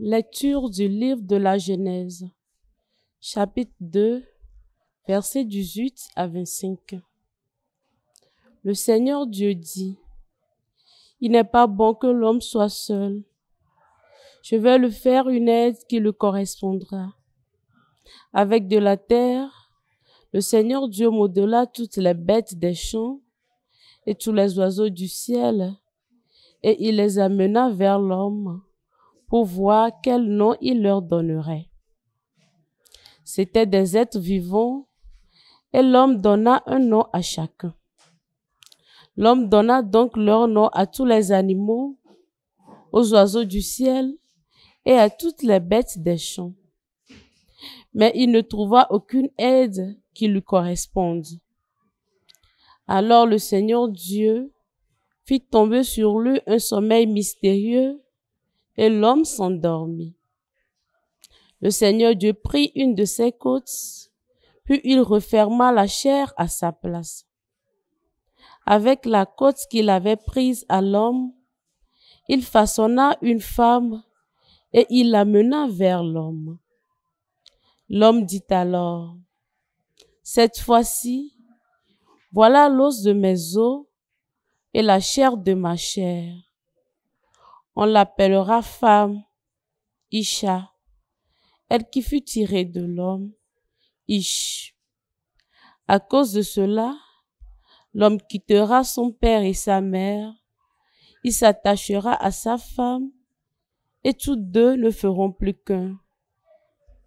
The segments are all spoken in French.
Lecture du livre de la Genèse, chapitre 2, versets 18 à 25. Le Seigneur Dieu dit, « Il n'est pas bon que l'homme soit seul. Je vais lui faire une aide qui lui correspondra. » Avec de la terre, le Seigneur Dieu modela toutes les bêtes des champs et tous les oiseaux du ciel, et il les amena vers l'homme pour voir quel nom il leur donnerait. C'étaient des êtres vivants, et l'homme donna un nom à chacun. L'homme donna donc leur nom à tous les animaux, aux oiseaux du ciel et à toutes les bêtes des champs. Mais il ne trouva aucune aide qui lui corresponde. Alors le Seigneur Dieu fit tomber sur lui un sommeil mystérieux, et l'homme s'endormit. Le Seigneur Dieu prit une de ses côtes, puis il referma la chair à sa place. Avec la côte qu'il avait prise à l'homme, il façonna une femme et il l'amena vers l'homme. L'homme dit alors, « Cette fois-ci, voilà l'os de mes os et la chair de ma chair. On l'appellera femme, Isha, elle qui fut tirée de l'homme, Ish. À cause de cela, l'homme quittera son père et sa mère, il s'attachera à sa femme, et tous deux ne feront plus qu'un.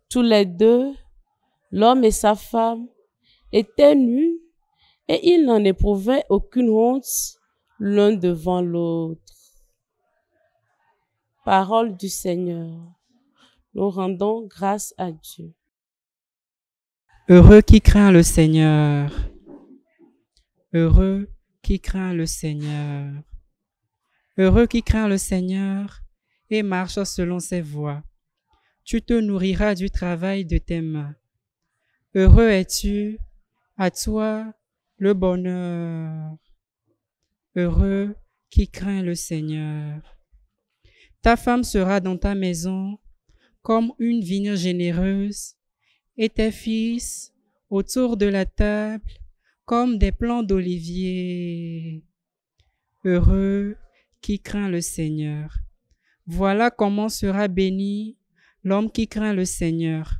Tous les deux, l'homme et sa femme, étaient nus, et ils n'en éprouvaient aucune honte l'un devant l'autre. » Parole du Seigneur. Nous rendons grâce à Dieu. Heureux qui craint le Seigneur. Heureux qui craint le Seigneur. Heureux qui craint le Seigneur et marche selon ses voies. Tu te nourriras du travail de tes mains. Heureux es-tu, à toi le bonheur. Heureux qui craint le Seigneur. Ta femme sera dans ta maison comme une vigne généreuse, et tes fils autour de la table comme des plants d'olivier. Heureux qui craint le Seigneur. Voilà comment sera béni l'homme qui craint le Seigneur.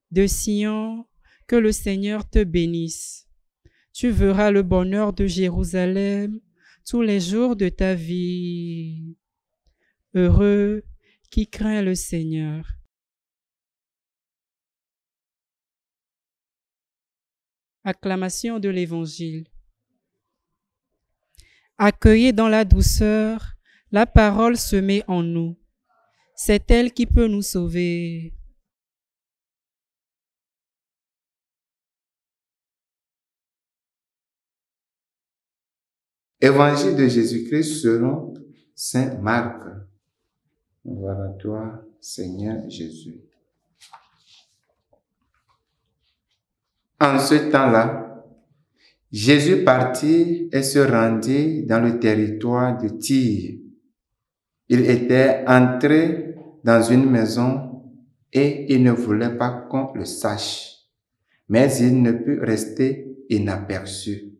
De Sion, que le Seigneur te bénisse. Tu verras le bonheur de Jérusalem tous les jours de ta vie. Heureux qui craint le Seigneur. Acclamation de l'Évangile. Accueillez dans la douceur la parole semée en nous. C'est elle qui peut nous sauver. Évangile de Jésus-Christ selon saint Marc. Voilà toi, Seigneur Jésus. En ce temps-là, Jésus partit et se rendit dans le territoire de Tyr. Il était entré dans une maison et il ne voulait pas qu'on le sache, mais il ne put rester inaperçu.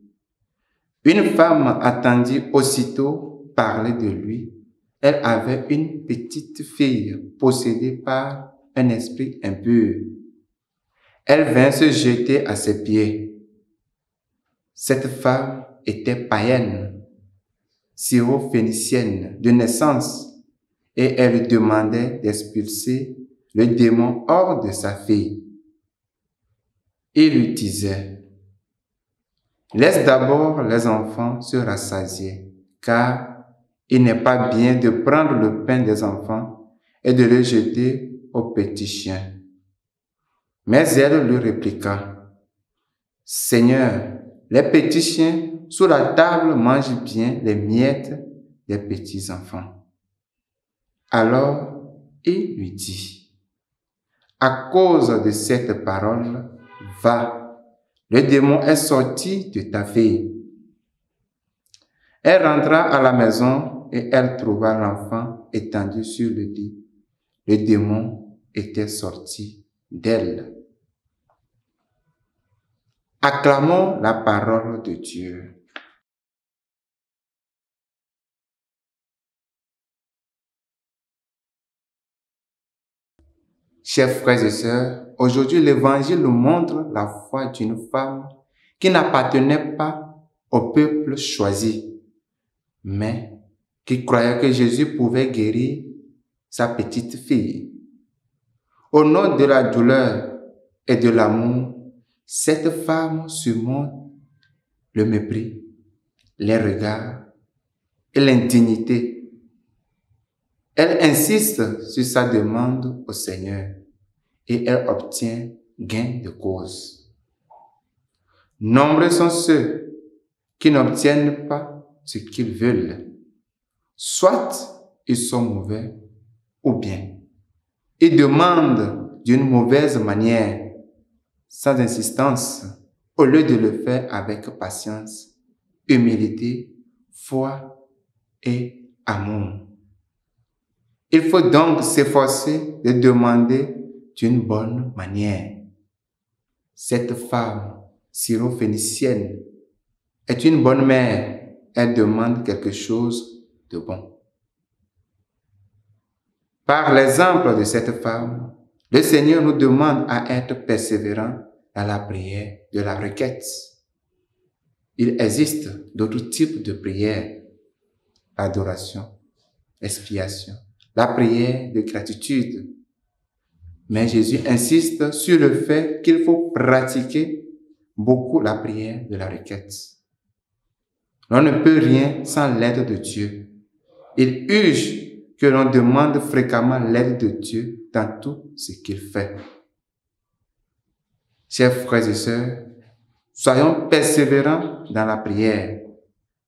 Une femme attendit aussitôt parler de lui. Elle avait une petite fille possédée par un esprit impur. Elle vint se jeter à ses pieds. Cette femme était païenne, syro-phénicienne de naissance, et elle lui demandait d'expulser le démon hors de sa fille. Il lui disait, « Laisse d'abord les enfants se rassasier, car il n'est pas bien de prendre le pain des enfants et de le jeter aux petits chiens. » Mais elle lui répliqua, « Seigneur, les petits chiens sous la table mangent bien les miettes des petits enfants. » Alors il lui dit, « À cause de cette parole, va, le démon est sorti de ta fille. » Elle rentra à la maison et elle trouva l'enfant étendu sur le lit, le démon était sorti d'elle. Acclamons la parole de Dieu. Chers frères et sœurs, aujourd'hui l'Évangile nous montre la foi d'une femme qui n'appartenait pas au peuple choisi, mais qui croyait que Jésus pouvait guérir sa petite fille. Au nom de la douleur et de l'amour, cette femme surmonte le mépris, les regards et l'indignité. Elle insiste sur sa demande au Seigneur et elle obtient gain de cause. Nombreux sont ceux qui n'obtiennent pas ce qu'ils veulent. Soit ils sont mauvais ou bien ils demandent d'une mauvaise manière, sans insistance, au lieu de le faire avec patience, humilité, foi et amour. Il faut donc s'efforcer de demander d'une bonne manière. Cette femme syro-phénicienne est une bonne mère. Elle demande quelque chose de bon. Par l'exemple de cette femme, le Seigneur nous demande à être persévérants dans la prière de la requête. Il existe d'autres types de prières: l'adoration, l'expiation, la prière de gratitude. Mais Jésus insiste sur le fait qu'il faut pratiquer beaucoup la prière de la requête. On ne peut rien sans l'aide de Dieu. Il urge que l'on demande fréquemment l'aide de Dieu dans tout ce qu'il fait. Chers frères et sœurs, soyons persévérants dans la prière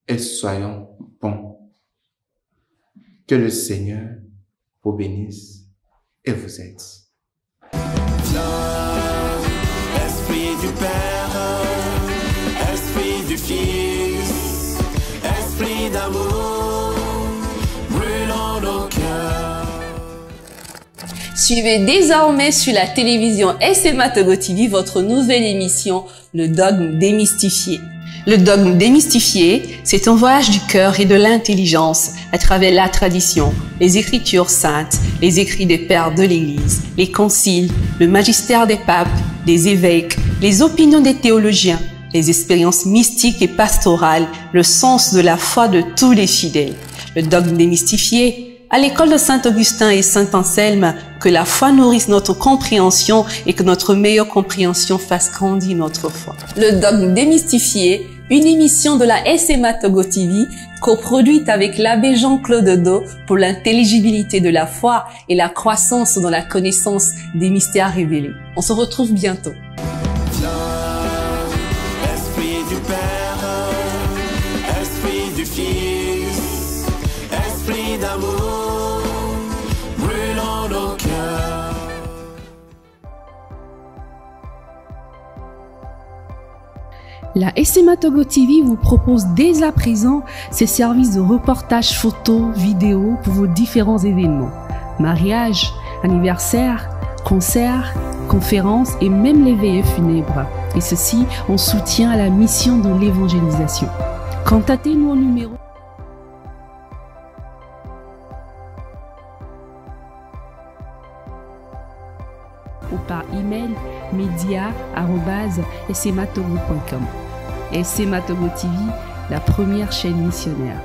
et soyons bons. Que le Seigneur vous bénisse et vous aide. Esprit du Père, Esprit du Fils, Esprit d'amour, brûlant nos cœurs. Suivez désormais sur la télévision SMA Togo TV votre nouvelle émission, Le Dogme Démystifié. Le Dogme Démystifié, c'est un voyage du cœur et de l'intelligence à travers la tradition, les écritures saintes, les écrits des pères de l'Église, les conciles, le magistère des papes, des évêques, les opinions des théologiens, les expériences mystiques et pastorales, le sens de la foi de tous les fidèles. Le Dogme Démystifié, à l'école de Saint-Augustin et Saint-Anselme, que la foi nourrisse notre compréhension et que notre meilleure compréhension fasse grandir notre foi. Le Dogme Démystifié, une émission de la SMA Togo TV, coproduite avec l'abbé Jean-Claude Do pour l'intelligibilité de la foi et la croissance dans la connaissance des mystères révélés. On se retrouve bientôt. Esprit du Père, Esprit du Fils, Esprit d'amour, brûlant nos cœurs. La SMA Togo TV vous propose dès à présent ses services de reportage photo, vidéo pour vos différents événements. Mariage, anniversaire, concerts, conférences et même les veillées funèbres. Et ceci en soutien à la mission de l'évangélisation. Contactez-nous au numéro ou par email media@smatogo.com. SMA Togo TV, la première chaîne missionnaire.